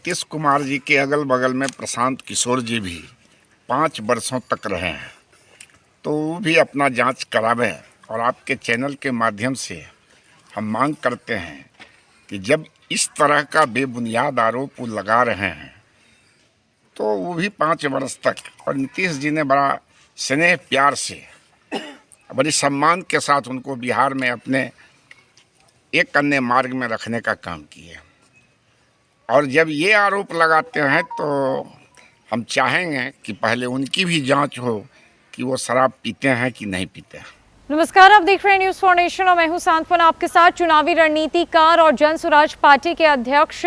नीतीश कुमार जी के अगल बगल में प्रशांत किशोर जी भी 5 वर्षों तक रहे हैं, तो वो भी अपना जांच करावें। और आपके चैनल के माध्यम से हम मांग करते हैं कि जब इस तरह का बेबुनियाद आरोप वो लगा रहे हैं तो वो भी 5 वर्ष तक, और नीतीश जी ने बड़ा स्नेह प्यार से बड़ी सम्मान के साथ उनको बिहार में अपने एक अन्य मार्ग में रखने का काम किया। और जब ये आरोप लगाते हैं तो हम चाहेंगे कि पहले उनकी भी जांच हो कि वो शराब पीते हैं कि नहीं पीते हैं। नमस्कार, आप देख रहे हैं न्यूज फॉर नेशन और मैं हूं सांत्वना आपके साथ। चुनावी रणनीतिकार और जन स्वराज पार्टी के अध्यक्ष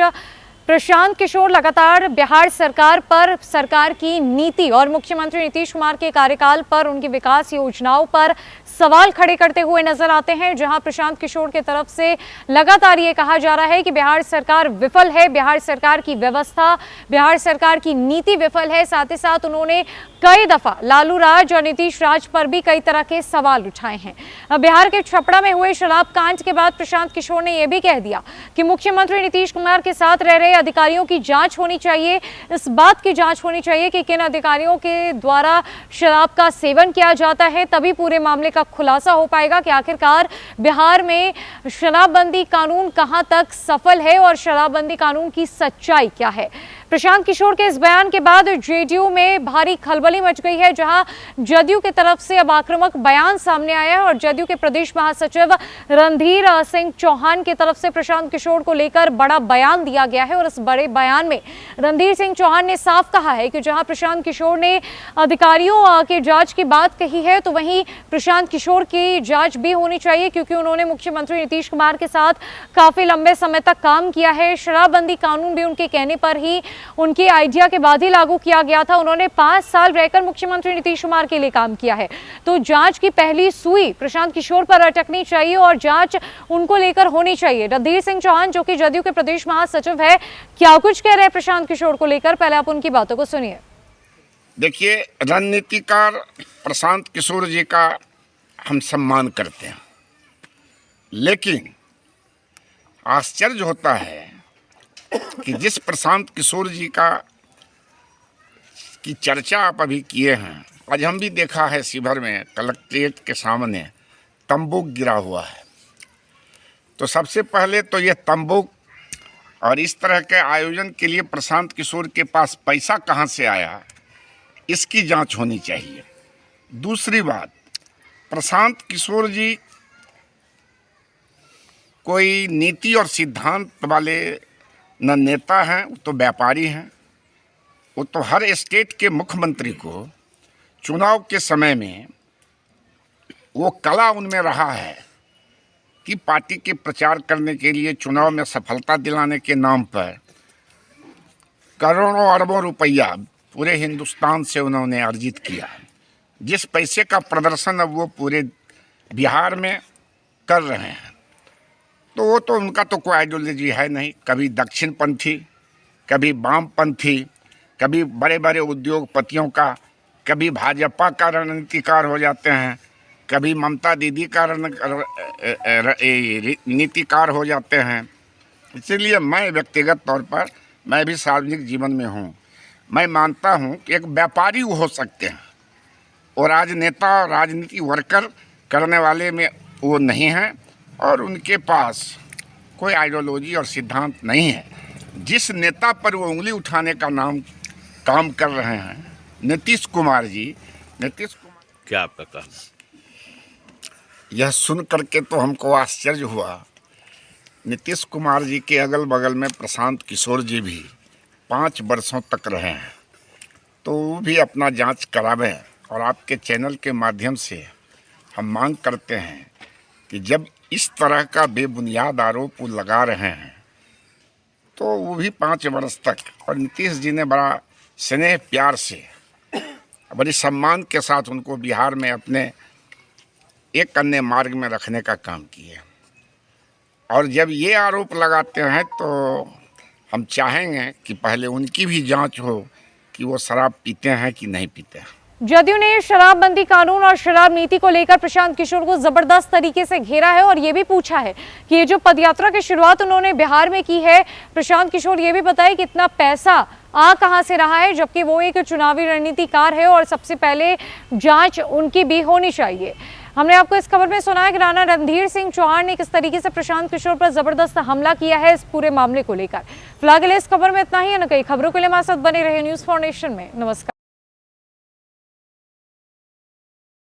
प्रशांत किशोर लगातार बिहार सरकार पर, सरकार की नीति और मुख्यमंत्री नीतीश कुमार के कार्यकाल पर, उनकी विकास योजनाओं पर सवाल खड़े करते हुए नजर आते हैं। जहां प्रशांत किशोर की तरफ से लगातार ये कहा जा रहा है कि बिहार सरकार विफल है, बिहार सरकार की व्यवस्था, बिहार सरकार की नीति विफल है। साथ ही साथ उन्होंने कई दफा लालू राज और नीतीश राज पर भी कई तरह के सवाल उठाए हैं। बिहार के छपरा में हुए शराब कांड के बाद प्रशांत किशोर ने यह भी कह दिया कि मुख्यमंत्री नीतीश कुमार के साथ रह रहे अधिकारियों की जांच होनी चाहिए। इस बात की जांच होनी चाहिए कि किन अधिकारियों के द्वारा शराब का सेवन किया जाता है, तभी पूरे मामले का खुलासा हो पाएगा कि आखिरकार बिहार में शराबबंदी कानून कहां तक सफल है और शराबबंदी कानून की सच्चाई क्या है। प्रशांत किशोर के इस बयान के बाद जेडीयू में भारी खलबली मच गई है, जहां जदयू की तरफ से अब आक्रामक बयान सामने आया है और जदयू के प्रदेश महासचिव रणधीर सिंह चौहान की तरफ से प्रशांत किशोर को लेकर बड़ा बयान दिया गया है। और इस बड़े बयान में रणधीर सिंह चौहान ने साफ कहा है कि जहां प्रशांत किशोर ने अधिकारियों के जांच की बात कही है, तो वहीं प्रशांत किशोर की जांच भी होनी चाहिए, क्योंकि उन्होंने मुख्यमंत्री नीतीश कुमार के साथ काफी लंबे समय तक काम किया है। शराबबंदी कानून भी उनके कहने पर ही, उनके आइडिया के बाद ही लागू किया गया था। उन्होंने 5 साल रहकर मुख्यमंत्री नीतीश कुमार के लिए काम किया है। तो जांच की पहली सुई प्रशांत किशोर पर अटकनी चाहिए और जांच उनको लेकर होनी चाहिए। रणधीर सिंह चौहान, जो कि जदयू के प्रदेश महासचिव है, क्या कुछ कह रहे हैं प्रशांत किशोर को लेकर, पहले आप उनकी बातों को सुनिए। देखिए, रणनीतिकार प्रशांत किशोर जी का हम सम्मान करते हैं, लेकिन आश्चर्य होता है कि जिस प्रशांत किशोर जी की चर्चा आप अभी किए हैं, आज हम भी देखा है शिवहर में कलेक्ट्रेट के सामने तंबू गिरा हुआ है। तो सबसे पहले तो ये तंबू और इस तरह के आयोजन के लिए प्रशांत किशोर के पास पैसा कहाँ से आया, इसकी जांच होनी चाहिए। दूसरी बात, प्रशांत किशोर जी कोई नीति और सिद्धांत वाले न नेता हैं, वो तो व्यापारी हैं। वो तो हर स्टेट के मुख्यमंत्री को चुनाव के समय में वो कला उनमें रहा है कि पार्टी के प्रचार करने के लिए, चुनाव में सफलता दिलाने के नाम पर करोड़ों अरबों रुपया पूरे हिंदुस्तान से उन्होंने अर्जित किया। जिस पैसे का प्रदर्शन अब वो पूरे बिहार में कर रहे हैं, तो वो तो उनका तो कोई आइडियोलॉजी है नहीं। कभी दक्षिणपंथी, कभी वामपंथी, कभी बड़े बड़े उद्योगपतियों का, कभी भाजपा का रणनीतिकार हो जाते हैं, कभी ममता दीदी का नीतिकार हो जाते हैं। इसीलिए मैं व्यक्तिगत तौर पर, मैं भी सार्वजनिक जीवन में हूँ, मैं मानता हूँ कि एक व्यापारी हो सकते हैं और राजनेता और राजनीति वर्कर करने वाले में वो नहीं हैं, और उनके पास कोई आइडियोलॉजी और सिद्धांत नहीं है। जिस नेता पर वो उंगली उठाने का काम कर रहे हैं, नीतीश कुमार जी, नीतीश कुमार, क्या आपका कहना? यह सुन करके तो हमको आश्चर्य हुआ। नीतीश कुमार जी के अगल बगल में प्रशांत किशोर जी भी 5 वर्षों तक रहे हैं, तो वो भी अपना जांच करावें। और आपके चैनल के माध्यम से हम मांग करते हैं कि जब इस तरह का बेबुनियाद आरोप वो लगा रहे हैं तो वो भी 5 वर्ष तक, और नीतीश जी ने बड़ा स्नेह प्यार से बड़ी सम्मान के साथ उनको बिहार में अपने एक अन्य मार्ग में रखने का काम किया। और जब ये आरोप लगाते हैं तो हम चाहेंगे कि पहले उनकी भी जांच हो कि वो शराब पीते हैं कि नहीं पीते हैं। जदयू ने शराबबंदी कानून और शराब नीति को लेकर प्रशांत किशोर को जबरदस्त तरीके से घेरा है और ये भी पूछा है कि ये जो पदयात्रा की शुरुआत उन्होंने बिहार में की है, प्रशांत किशोर ये भी बताए कि इतना पैसा आ कहां से रहा है, जबकि वो एक चुनावी रणनीतिकार है और सबसे पहले जांच उनकी भी होनी चाहिए। हमने आपको इस खबर में सुना है कि राणा रणधीर सिंह चौहान ने किस तरीके से प्रशांत किशोर पर जबरदस्त हमला किया है इस पूरे मामले को लेकर। फिलहाल इस खबर में इतना ही है। न कई खबरों के लिए हमारे साथ बने रहे न्यूज़ फॉर नेशन में। नमस्कार।